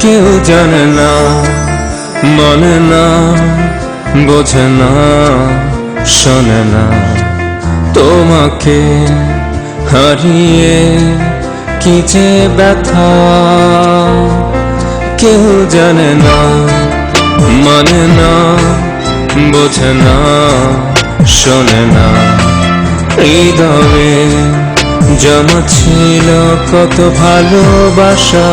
কেউ জানে না, মানে না, বোঝে না, শোনে না। তোমাকে হারিয়ে কি যে ব্যথা, কেউ জানে না, মানে না, বোঝে না, শোনে না। হৃদয়ে জমা ছিল কত ভালোবাসা,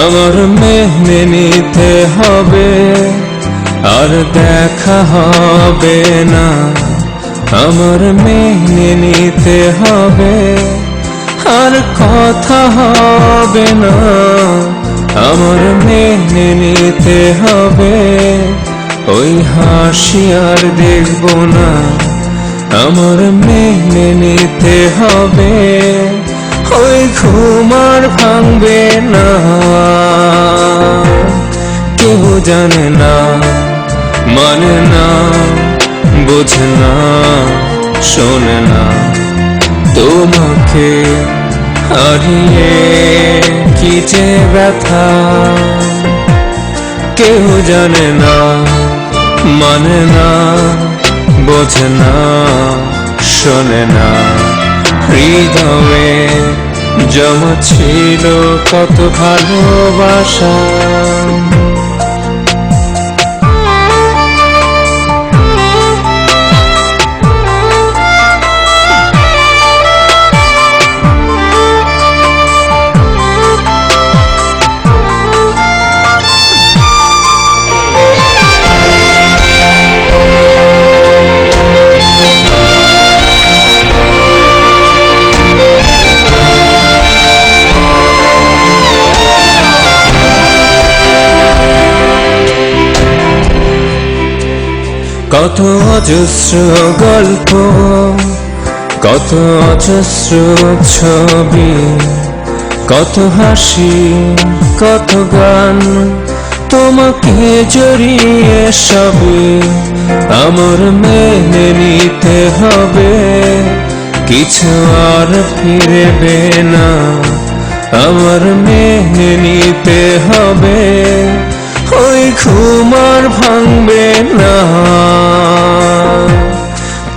আমার মেনে নিতে হবে, আর দেখা হবে না। আমার মেনে নিতে হবে, আর কথা হবে না। আমার মেনে নিতে হবে, ওই হাসি আর দেখব না। আমার মেনে নিতে হবে, ওই ঘুম আর ভাঙবে না। কেউ জানে না, মানে না, বোঝে না, শোনে না। তোমাকে হারিয়ে কি যে ব্যথা, কেউ জানে না, মানে না, বোঝে না, শোনে না। হৃদয়ে জমা ছিল কত ভালোবাসা। কত অজস্র গল্প, কত অজস্র ছবি, কত হাসি, কত গান, তোমাকে জড়িয়ে সবই আমার মেনে নিতে হবে। কিছু আর ফিরবে না, আমার মেনে নিতে হবে, ওই ঘুম আর ভাঙবে না।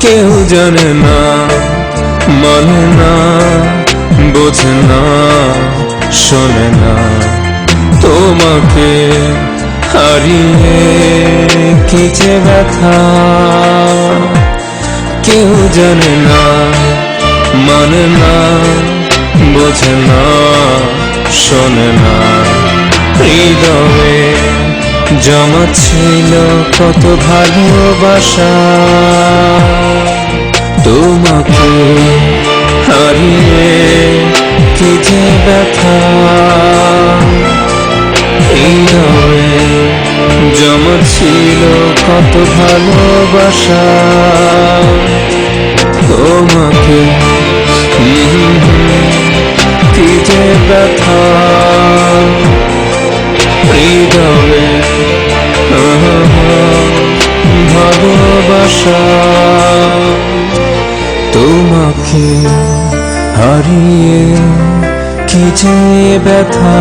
কেউ জানে না, মানে না, বোঝে না, শোনে না। তোমাকে হারিয়ে কি যে ব্যথা, কেউ জানে না, মানে না, বোঝে না, শোনে না। হৃদয়ে জমা ছিল কত ভালোবাসা, তোমাকে হারিয়ে কি যে ব্যথা। হৃদয়ে জমা ছিল কত ভালোবাসা, তোমাকে কি যে ব্যথা। হৃদয়ে ভালোবাসা, তোমাকে হারিয়ে কি যে ব্যথা।